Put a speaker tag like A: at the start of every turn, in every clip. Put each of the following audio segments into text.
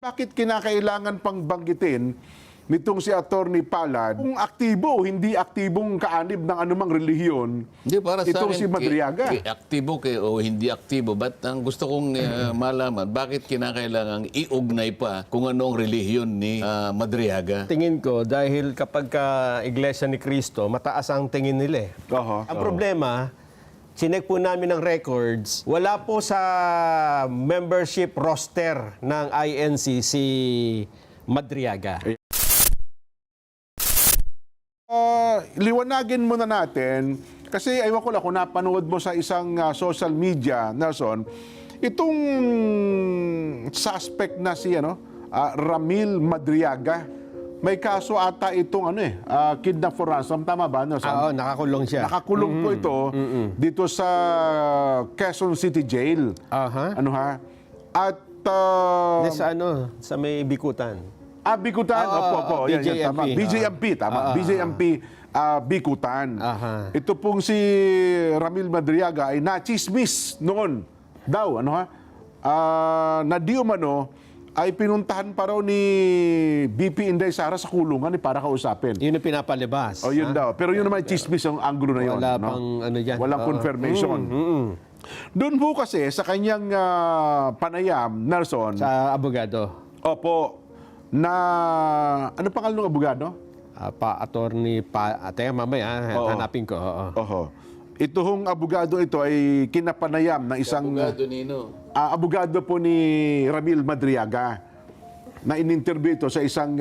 A: Bakit kinakailangan pang banggitin nitong si Attorney Palad kung aktibo o hindi aktibong kaanib ng anumang relihiyon
B: Hindi, para sa
A: itong
B: akin,
A: si Madriaga?
B: aktibo o hindi aktibo. But ang gusto kong malaman, bakit kinakailangan iugnay pa kung anong relihiyon ni Madriaga?
C: Tingin ko, dahil kapag Iglesia ni Cristo, mataas ang tingin nila eh.
A: Oho.
C: Ang problema, chinek po namin ng records, wala po sa membership roster ng INC si Madriaga.
A: Liwanagin muna natin, kasi aywan ko lang kung napanood mo sa isang social media, Nelson, itong suspect na si Ramil Madriaga, may kaso ata itong kidnap for ransom, tama ba, Nelson?
C: Oo, nakakulong siya.
A: Nakakulong po ito dito sa Quezon City Jail.
C: Aha.
A: At
C: Sa may Bikutan.
A: Bikutan, opo. Yan, tama.
C: BJMP.
A: BJMP, tama. BJMP, Bikutan.
C: Aha.
A: Ito pong si Ramil Madriaga ay nachismis noon daw, na di umano ay pinuntahan pa raw ni BP Inday Sara sa kulungan para kausapin.
C: Yun ang pinapalibas.
A: O yun daw. Pero yun naman chismis ang anggulo na yun.
C: Wala pang dyan.
A: Walang confirmation. Doon po kasi sa kanyang panayam, Nelson,
C: Sa abogado.
A: opo, na ano pangalan ng abogado?
C: Teka, mamaya, hanapin ko. Oo.
A: Oho. Ito hong abogado ito ay kinapanayam ng isang
B: Abogado Nino.
A: abogado po ni Ramil Madriaga na in-interview ito sa isang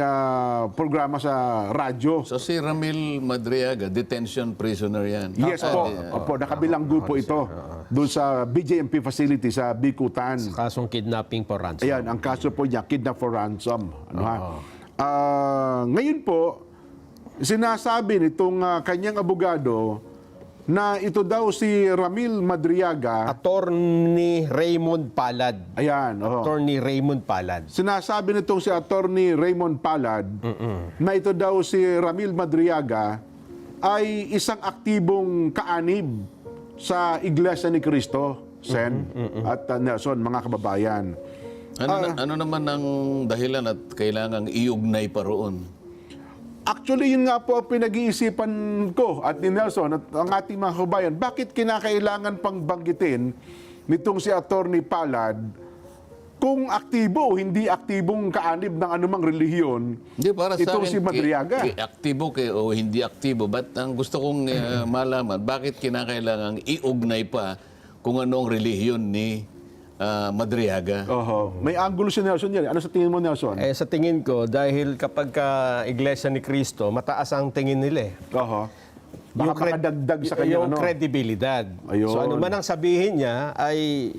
A: programa sa radyo.
B: So si Ramil Madriaga, detention prisoner yan.
A: Yes po. Opo, nakabilanggo po ito doon sa BJMP facility sa Bikutan.
C: Kasong kidnapping for ransom.
A: Ayan, ang kaso po niya, kidnap for ransom. Ngayon po, sinasabi nitong kanyang abogado na ito daw si Ramil Madriaga.
C: Attorney Raymond Palad.
A: Ayan,
C: Attorney Raymond Palad.
A: sinasabi nitong si Attorney Raymond Palad na ito daw si Ramil Madriaga ay isang aktibong kaanib sa Iglesia ni Cristo, Sen at Nelson, mga kababayan.
B: Ano naman ang dahilan at kailangang iugnay pa roon?
A: Actually, yun nga po ang pinag-iisipan ko at ni Nelson at ang ating mga kababayan. Bakit kinakailangan pang banggitin nitong si Attorney Palad kung aktibo o hindi aktibong kaanib ng anumang relihiyon
B: Hindi, para sa
A: itong
B: akin,
A: si Madriaga?
B: aktibo o hindi aktibo. But ang gusto kong malaman, bakit kinakailangang iugnay pa kung anong relihiyon ni Madriaga?
A: Oho. May angulo si Nelson yan. Ano sa tingin mo, Nelson?
C: Sa tingin ko, dahil kapag Iglesia ni Cristo, mataas ang tingin nila eh.
A: Oho. Baka makadagdag sa kanya,
C: yung kredibilidad.
A: Ayun.
C: So ano man ang sabihin niya, ay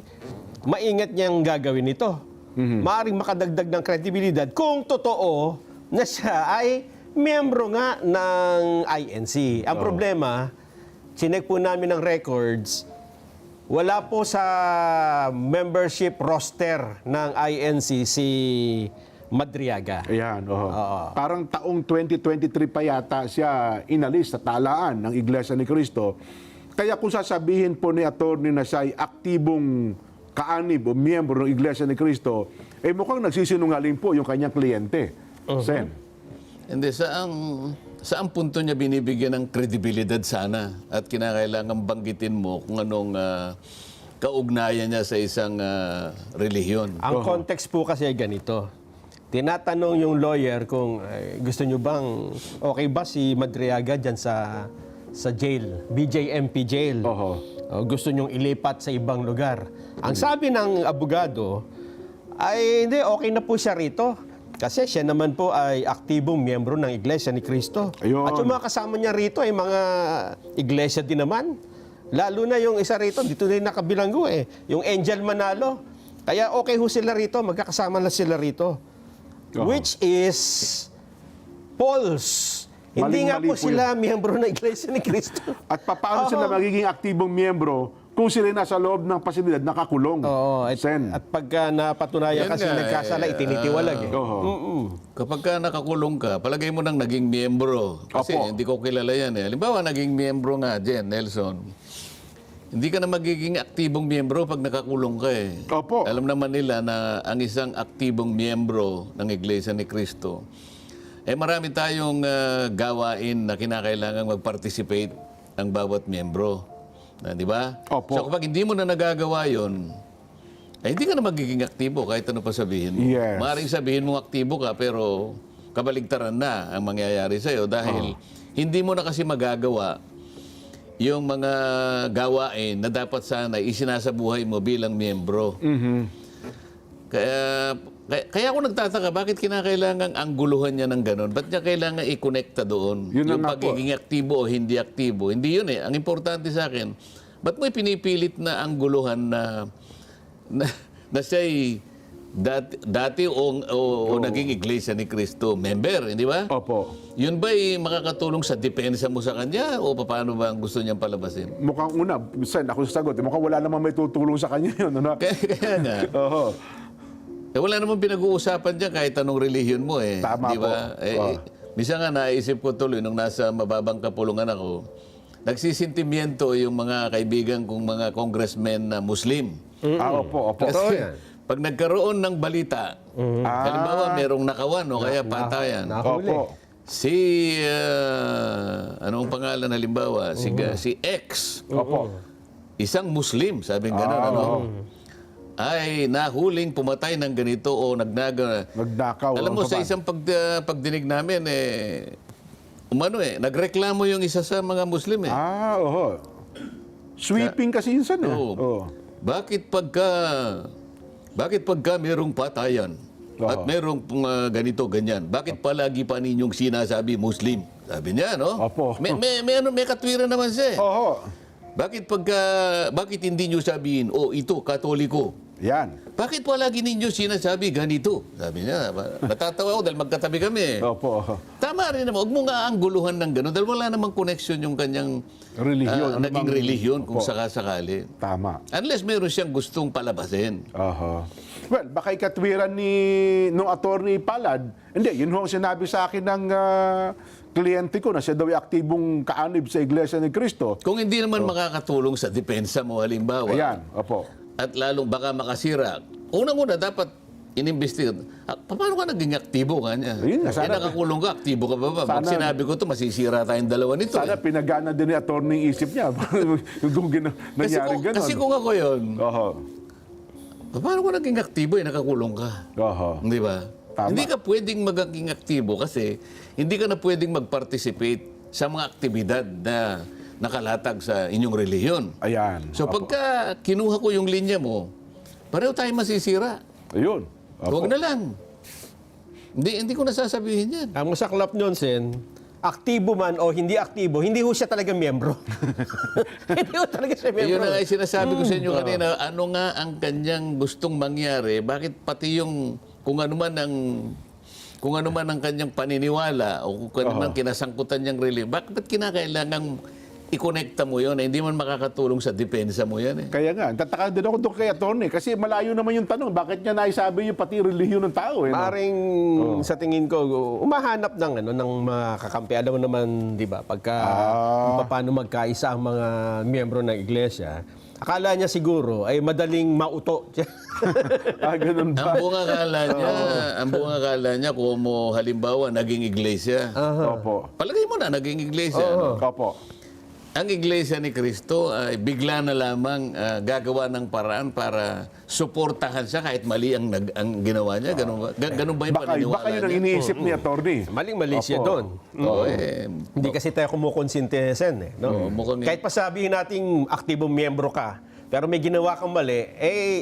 C: maingat niyang gagawin ito. Maaring makadagdag ng kredibilidad kung totoo na siya ay miyembro nga ng INC. Ang problema, chinek po namin ng records, wala po sa membership roster ng INC si Madriaga.
A: Ayan, Parang taong 2023 pa yata siya inalis sa talaan ng Iglesia ni Cristo. Kaya kung sasabihin po ni attorney na siya ay aktibong kaanib o miyembro ng Iglesia ni Cristo, mukhang nagsisinungaling po yung kanyang kliyente. Sen.
B: Hindi, saan punto niya binibigyan ng kredibilidad sana at kinakailangan banggitin mo kung anong kaugnayan niya sa isang relihiyon?
C: Ang context po kasi ay ganito. Tinatanong yung lawyer kung gusto nyo bang okay ba si Madriaga dyan sa jail, BJMP jail.
A: Oho.
C: O gusto nyong ilipat sa ibang lugar. Ang sabi ng abogado ay hindi, okay na po siya rito. Kasi siya naman po ay aktibong miyembro ng Iglesia ni Cristo.
A: Ayun.
C: At yung mga kasama niya rito ay mga iglesia din naman. Lalo na yung isa rito, dito din nakabilanggo yung Angel Manalo. Kaya okay ho sila rito, magkakasama na sila rito. Which is false. Hindi nga po sila miyembro ng Iglesia ni Cristo.
A: At paano sila magiging aktibong miyembro kung sila nasa loob ng pasilidad nakakulong?
C: Oo.
A: Sen.
C: At pagka napatunayan
B: Yan
C: kasi
B: nga,
C: nagkasala, itinitiwalag
B: Kapag ka nakakulong ka, palagay mo nang naging miyembro. Kasi
A: Opo.
B: hindi ko kilala yan. Halimbawa, naging miyembro nga, Jen, Nelson. Hindi ka na magiging aktibong miyembro pag nakakulong ka eh.
A: Opo.
B: Alam naman nila na ang isang aktibong miyembro ng Iglesia ni Cristo, marami tayong gawain na kinakailangan mag-participate ang bawat miyembro. Di ba?
A: Opo.
B: So kapag hindi mo na nagagawa yon, hindi ka na magiging aktibo kahit ano pa sabihin mo.
A: Yes.
B: Maaaring sabihin mo aktibo ka pero kabaligtaran na ang mangyayari sa'yo dahil hindi mo na kasi magagawa yung mga gawain na dapat sana isinasabuhay mo bilang miyembro. Kaya ako nagtataka, bakit kinakailangan angguluhan niya ng ganun? Ba't niya kailangan i-connecta doon?
A: Yun na
B: Yung
A: nga po.
B: pagiging aktibo o hindi aktibo. Hindi yun eh. Ang importante sa akin, ba't mo ipinipilit na angguluhan na siya'y dati o naging Iglesia ni Cristo member, hindi ba?
A: Opo.
B: Yun ba'y makakatulong sa depensa mo sa kanya o paano ba ang gusto niyang palabasin?
A: Mukhang una, Sen, ako sasagot. Mukhang wala namang may tutulong sa kanya yun. Ano?
B: Kaya nga.
A: Oho.
B: Wala namang pinag-uusapan dyan kahit anong relihiyon mo eh.
A: Tama
B: di ba?
A: po.
B: Minsan nga naisip ko tuloy nung nasa mababang kapulungan ako, nagsisintimiento yung mga kaibigan kong mga congressmen na Muslim.
A: Opo.
C: Totoo yan.
B: Pag nagkaroon ng balita, halimbawa merong nakawan o kaya patayan,
C: Nahuli.
A: Opo.
B: si, anong pangalan halimbawa? Si X,
A: Opo.
B: isang Muslim, sabing gano'n, ano? Ay nahuling pumatay ng ganito o
A: Nagnakaw.
B: Alam mo,
A: o
B: sa
A: kapan.
B: isang pagdinig namin, nagreklamo yung isa sa mga Muslim eh.
A: Oho. Sweeping kasi yun, Sen.
B: Oo.
A: Oo.
B: Bakit pagka merong patayan at merong ganito, ganyan, bakit palagi pa ninyong sinasabi Muslim? Sabi niya, no?
A: Opo.
B: May katwiran naman siya eh.
A: Oho.
B: Bakit hindi nyo sabihin, ito, Katoliko?
A: Yan.
B: Bakit palagi ninyo sinasabi ganito? Sabi niya, natatawa ako dahil magkatabi kami eh.
A: Opo.
B: Tama rin naman, huwag mo nga angguluhan ng gano'n dahil wala namang connection yung kanyang
A: Relihiyon. Ano
B: naging
A: bang-
B: relihiyon kung
A: Opo.
B: sakasakali.
A: Tama.
B: Unless meron siyang gustong palabasin.
A: Oho. Well, baka ikatwiran nung attorney Palad, hindi, yun ho ang sinabi sa akin ng kliyente ko na siya daw ay aktibong kaanib sa Iglesia ni Cristo.
B: Kung hindi naman makakatulong sa depensa mo halimbawa,
A: Ayan, opo.
B: at lalong baka makasira, unang-una dapat inimbestigan. Paano ka naging aktibo kanya?
A: Ayun nga, sana-
B: nakakulong ka, aktibo ka ba? Pag
A: Sana-
B: sinabi ko to masisira tayong dalawa nito.
A: Sana pinagana din ni attorney yung isip niya. Kung nangyaring gano'n.
B: Kasi kung ako yun,
A: Oho.
B: paano ka naging aktibo nakakulong ka?
A: Oho.
B: Di ba?
A: Tama.
B: Hindi ka pwedeng maging aktibo kasi hindi ka na pwedeng mag-participate sa mga aktibidad na nakalatag sa inyong relihiyon.
A: Ayan.
B: So
A: Opo.
B: pagka kinuha ko yung linya mo, pareho tayo masisira.
A: Ayun. Opo.
B: Huwag na lang. Hindi ko nasasabihin yan.
C: Ang masaklap nun, Sen, aktibo man o hindi aktibo, hindi ho siya talaga miyembro. Hindi ho talaga siya
B: Yun
C: miyembro.
B: na nga yung sinasabi ko sa inyo kanina, ano nga ang kanyang gustong mangyari, bakit pati yung kung ano man ang kanyang paniniwala o kung ano man kinasangkutan niyang religion, bakit kinakailangang i-connecta mo yun? Hindi man makakatulong sa depensa mo yan eh.
A: Kaya nga, tataka din ako doon kay attorney kasi malayo naman yung tanong. Bakit niya naisabi yung pati relihiyon ng tao? Eh, no?
C: Maring sa tingin ko umahanap ng mga kakampi. Alam mo naman, 'di ba, pagka paano magkaisa ang mga miyembro ng iglesia, akala niya siguro ay madaling mauto.
A: Ganun ba?
B: Ang buong akala niya kung mo halimbawa naging iglesia.
A: Opo.
B: Palagay mo na naging iglesia. no?
A: Opo.
B: Ang Iglesia ni Cristo ay bigla na lamang gagawa ng paraan para suportahan siya kahit mali ang ginawa niya. Ganun ba? Ganun ba yung paniniwala
A: Baka yun ang
B: niya?
A: iniisip ni attorney.
C: Maling-mali siya
A: Opo.
C: doon.
B: Oo,
C: Hindi kasi tayo kumukonsinte, Sen. No?
B: mukhang-
C: Kahit pa sabihin nating aktibong miyembro ka, pero may ginawa kang mali,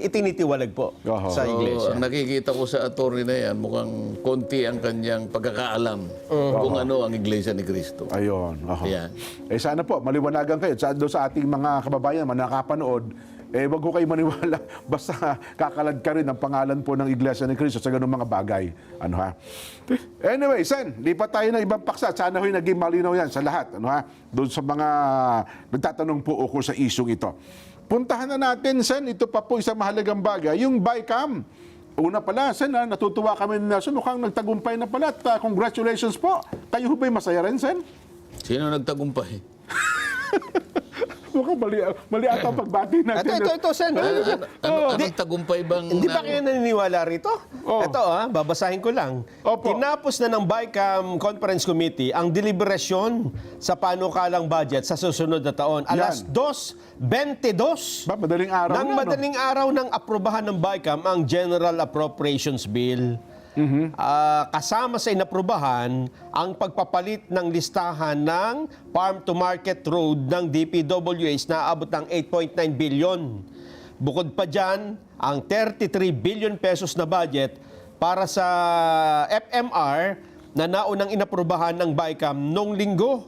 C: itinitiwalag po
A: Oho.
C: sa iglesia.
B: ang nakikita ko sa attorney na yan, mukhang konti ang kanyang pagkakaalam kung ano ang Iglesia ni Cristo.
A: Ayun. Oho.
B: Yan.
A: Sana po, maliwanagan kayo. Doon sa ating mga kababayan na nakapanood, wag ko kayo maniwala. Basta kakalad ka rin ang pangalan po ng Iglesia ni Cristo sa ganung mga bagay. Ano ha? Anyway, Sen, lipat tayo ng ibang paksa. Sana ho'y naging malinaw yan sa lahat. Ano ha? Doon sa mga nagtatanong po ukol sa isyong ito. Puntahan na natin, Sen, ito pa po isang mahalagang bagay, yung BICAM. Una pala, Sen, natutuwa kami ni Nelson, mukhang nagtagumpay na pala at congratulations po. Kayo ba'y masaya rin, Sen?
B: Sino nagtagumpay?
A: Mukhang mali ata ang pagbati natin.
C: Ito, Sen.
B: Anong tagumpay bang...
C: Hindi ba kayo naniniwala rito?
A: Oh.
C: Ito, babasahin ko lang.
A: Opo.
C: Tinapos na ng BICAM Conference Committee ang deliberasyon sa panukalang budget sa susunod na taon. Alas 2:22
A: Madaling araw
C: ng
A: na, no?
C: madaling araw ng aprubahan ng BICAM ang General Appropriations Bill. Kasama sa inaprubahan ang pagpapalit ng listahan ng Farm to Market Road ng DPWH na abot ng 8.9 billion. Bukod pa dyan, ang 33 billion pesos na budget para sa FMR na naunang inaprubahan ng BICAM noong linggo.